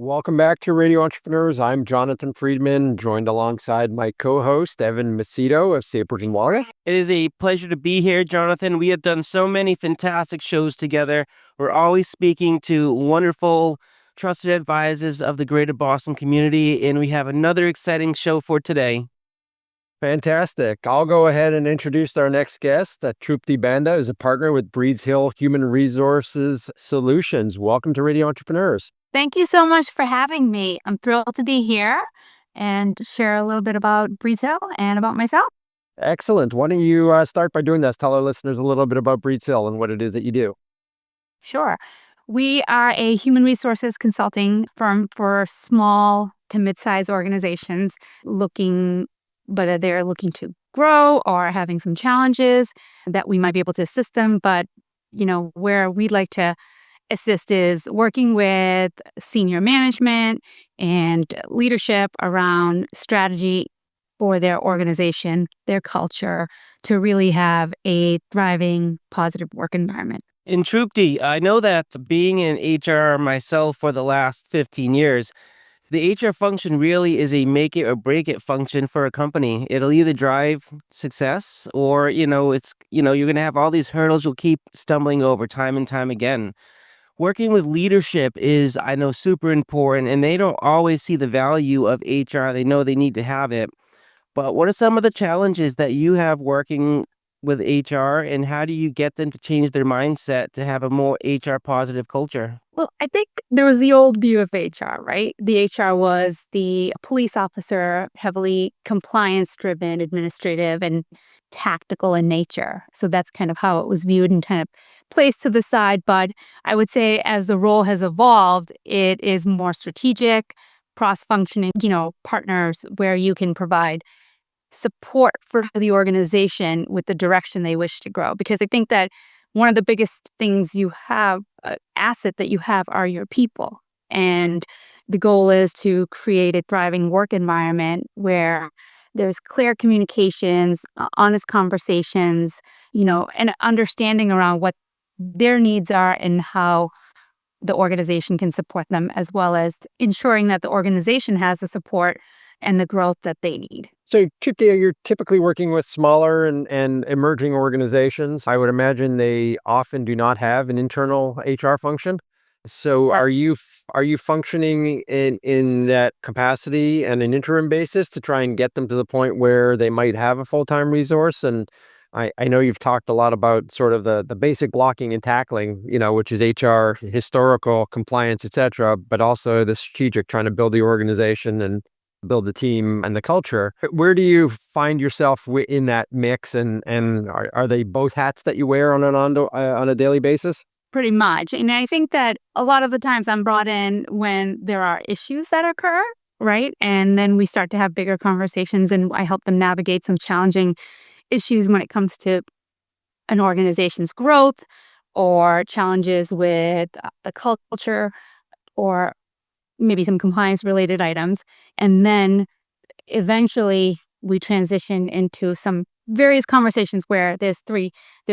Welcome back to Radio Entrepreneurs. I'm Jonathan Freedman, joined alongside my co-host, Evan Macedo of Sapers and Wallack. It is a pleasure to be here, Jonathan. We have done so many fantastic shows together. We're always speaking to wonderful, trusted advisors of the greater Boston community, and we have another exciting show for today. Fantastic. I'll go ahead and introduce our next guest. Trupti Banda is a partner with Breeds Hill Human Resources Solutions. Welcome to Radio Entrepreneurs. Thank you so much for having me. I'm thrilled to be here and share a little bit about Breeds Hill and about myself. Excellent. Why don't you start by doing this? Tell our listeners a little bit about Breeds Hill and what it is that you do. Sure. We are a human resources consulting firm for small to mid-sized organizations whether they're looking to grow or having some challenges that we might be able to assist them. But, where we'd like to assist is working with senior management and leadership around strategy for their organization, their culture, to really have a thriving, positive work environment. In Trupti, I know that being in HR myself for the last 15 years, the HR function really is a make it or break it function for a company. It'll either drive success or, you're going to have all these hurdles you'll keep stumbling over time and time again. Working with leadership is, I know, super important, and they don't always see the value of HR. They know they need to have it. But what are some of the challenges that you have working with HR, and how do you get them to change their mindset to have a more HR positive culture? Well, I think there was the old view of HR, right? The HR was the police officer, heavily compliance-driven, administrative, and tactical in nature. So that's kind of how it was viewed and kind of placed to the side. But I would say as the role has evolved, it is more strategic, cross-functioning, partners where you can provide support for the organization with the direction they wish to grow. Because I think that one of the biggest things you have, asset that you have, are your people. And the goal is to create a thriving work environment where there's clear communications, honest conversations, and understanding around what their needs are and how the organization can support them, as well as ensuring that the organization has the support and the growth that they need. So, Trupti, you're typically working with smaller and emerging organizations. I would imagine they often do not have an internal HR function. So, are you functioning in that capacity and an interim basis to try and get them to the point where they might have a full-time resource? And I know you've talked a lot about sort of the basic blocking and tackling, which is HR, historical, compliance, et cetera, but also the strategic, trying to build the organization and build the team and the culture. Where do you find yourself in that mix, and are they both hats that you wear on a daily basis? Pretty much. And I think that a lot of the times I'm brought in when there are issues that occur, right? And then we start to have bigger conversations, and I help them navigate some challenging issues when it comes to an organization's growth or challenges with the culture or maybe some compliance related items. And then eventually we transition into some various conversations where there's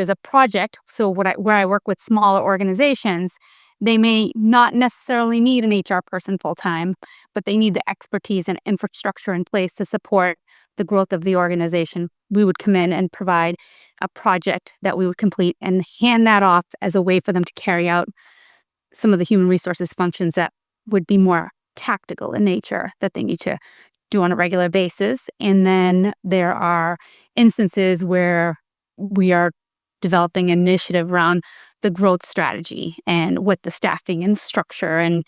a project. So where I work with smaller organizations, they may not necessarily need an HR person full time, but they need the expertise and infrastructure in place to support the growth of the organization. We would come in and provide a project that we would complete and hand that off as a way for them to carry out some of the human resources functions that would be more tactical in nature that they need to do on a regular basis. And then there are instances where we are developing an initiative around the growth strategy and what the staffing and structure and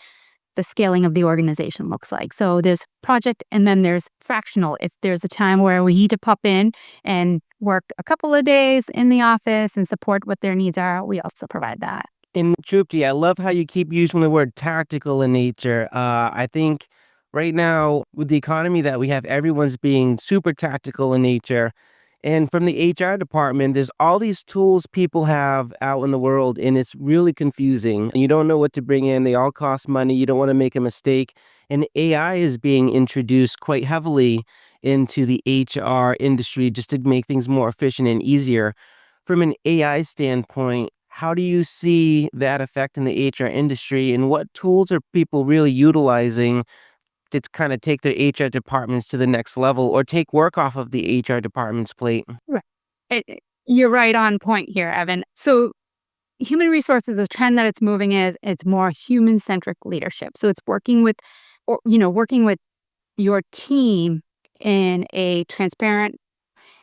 the scaling of the organization looks like. So there's project, and then there's fractional. If there's a time where we need to pop in and work a couple of days in the office and support what their needs are, we also provide that. In Trupti, I love how you keep using the word tactical in nature. I think right now, with the economy that we have, everyone's being super tactical in nature. And from the HR department, there's all these tools people have out in the world, and it's really confusing. You don't know what to bring in. They all cost money. You don't want to make a mistake. And AI is being introduced quite heavily into the HR industry just to make things more efficient and easier. From an AI standpoint, How do you see that affecting the HR industry, and what tools are people really utilizing to kind of take their HR departments to the next level or take work off of the HR department's plate? Right. You're right on point here, Evan. So human resources, the trend that it's moving is it's more human-centric leadership. So it's working with, working with your team in a transparent,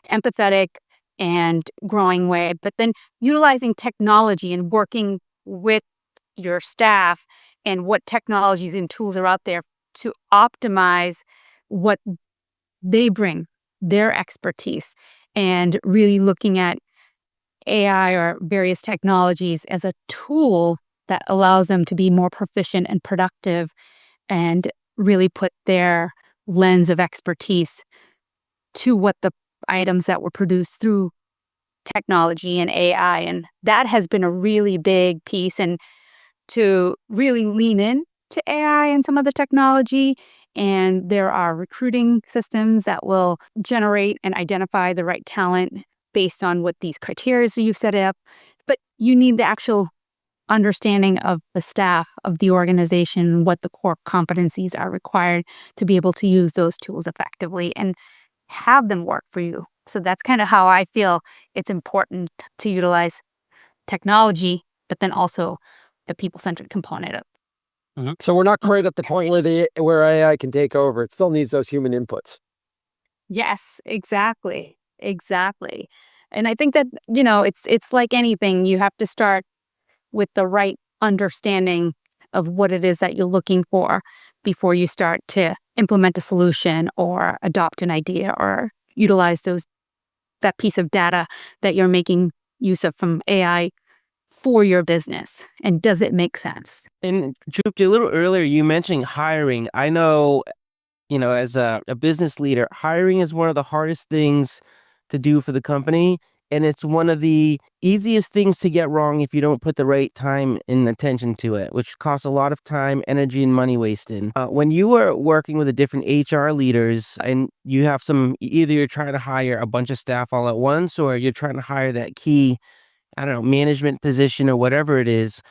empathetic, and growing way, but then utilizing technology and working with your staff and what technologies and tools are out there to optimize what they bring, their expertise, and really looking at AI or various technologies as a tool that allows them to be more proficient and productive and really put their lens of expertise to what the items that were produced through technology and AI. And that has been a really big piece. And to really lean in to AI and some of the technology. And there are recruiting systems that will generate and identify the right talent based on what these criteria you've set up. But you need the actual understanding of the staff of the organization, what the core competencies are required to be able to use those tools effectively and have them work for you. So that's kind of how I feel it's important to utilize technology, but then also the people-centered component of. So we're not quite at the point where AI can take over. It still needs those human inputs. Yes, exactly. Exactly. And I think that, it's like anything. You have to start with the right understanding of what it is that you're looking for before you start to implement a solution or adopt an idea or utilize that piece of data that you're making use of from AI for your business. And does it make sense? And Trupti, a little earlier, you mentioned hiring. I know, as a business leader, hiring is one of the hardest things to do for the company. And it's one of the easiest things to get wrong if you don't put the right time and attention to it, which costs a lot of time, energy, and money wasted. When you are working with the different HR leaders and you have either you're trying to hire a bunch of staff all at once or you're trying to hire that key, I don't know, management position or whatever it is,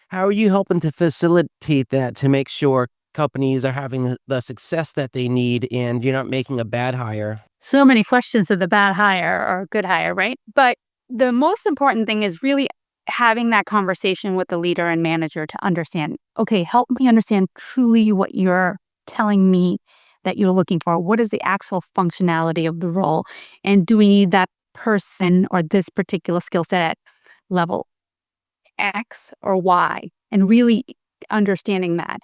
how are you helping to facilitate that to make sure companies are having the success that they need and you're not making a bad hire? So many questions of the bad hire or good hire, right? But the most important thing is really having that conversation with the leader and manager to understand, okay, help me understand truly what you're telling me that you're looking for. What is the actual functionality of the role? And do we need that person or this particular skill set at level X or Y? And really understanding that.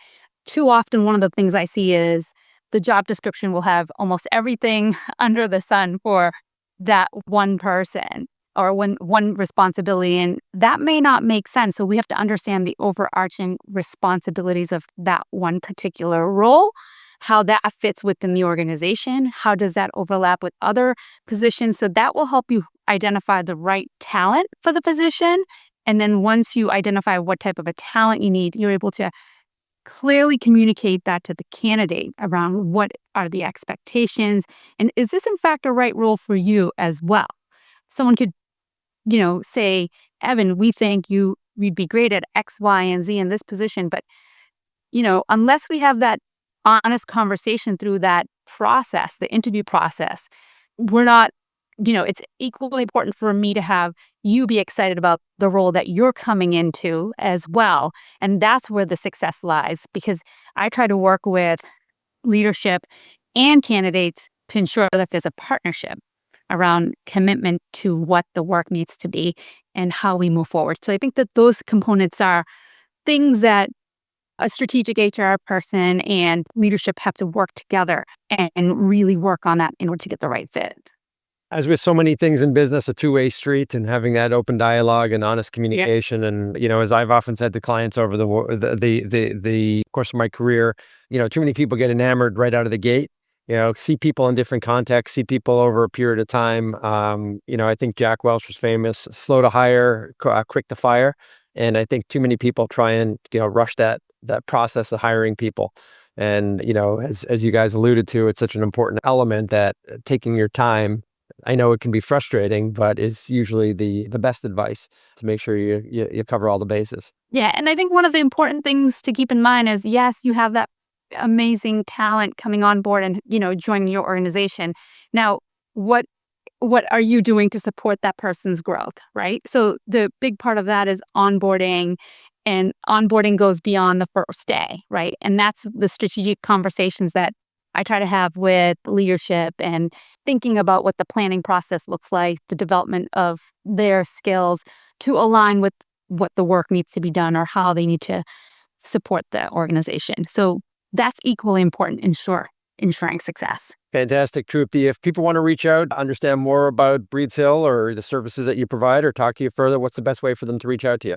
Too often, one of the things I see is the job description will have almost everything under the sun for that one person or one responsibility, and that may not make sense. So we have to understand the overarching responsibilities of that one particular role, how that fits within the organization, how does that overlap with other positions. So that will help you identify the right talent for the position. And then once you identify what type of a talent you need, you're able to clearly communicate that to the candidate around what are the expectations and is this in fact a right role for you as well. Someone could, say, Evan, we think you'd be great at X, Y, and Z in this position, but unless we have that honest conversation through that process, the interview process, we're not, it's equally important for me to have you be excited about the role that you're coming into as well. And that's where the success lies, because I try to work with leadership and candidates to ensure that there's a partnership around commitment to what the work needs to be and how we move forward. So I think that those components are things that a strategic HR person and leadership have to work together and really work on that in order to get the right fit. As with so many things in business, a two-way street, and having that open dialogue and honest communication. Yeah. And, as I've often said to clients over the course of my career, too many people get enamored right out of the gate, see people in different contexts, see people over a period of time. I think Jack Welch was famous, slow to hire, quick to fire. And I think too many people try and, rush that process of hiring people. And, as you guys alluded to, it's such an important element that taking your time, I know it can be frustrating, but it's usually the best advice to make sure you cover all the bases. Yeah. And I think one of the important things to keep in mind is, yes, you have that amazing talent coming on board and, joining your organization. Now, what are you doing to support that person's growth, right? So the big part of that is onboarding, and onboarding goes beyond the first day, right? And that's the strategic conversations that I try to have with leadership, and thinking about what the planning process looks like, the development of their skills to align with what the work needs to be done or how they need to support the organization. So that's equally important in ensuring success. Fantastic, Trupti. If people want to reach out, understand more about Breeds Hill or the services that you provide, or talk to you further, what's the best way for them to reach out to you?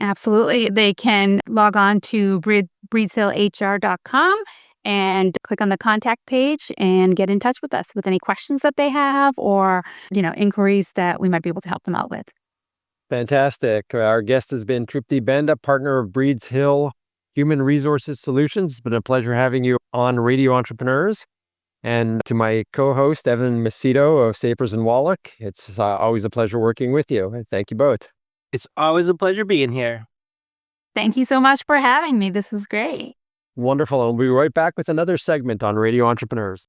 Absolutely. They can log on to breedshillhr.com and click on the contact page and get in touch with us with any questions that they have, or, inquiries that we might be able to help them out with. Fantastic. Our guest has been Trupti Banda, partner of Breeds Hill Human Resources Solutions. It's been a pleasure having you on Radio Entrepreneurs. And to my co-host, Evan Macedo of Sapers and Wallack, it's always a pleasure working with you. Thank you both. It's always a pleasure being here. Thank you so much for having me. This is great. Wonderful. And we'll be right back with another segment on Radio Entrepreneurs.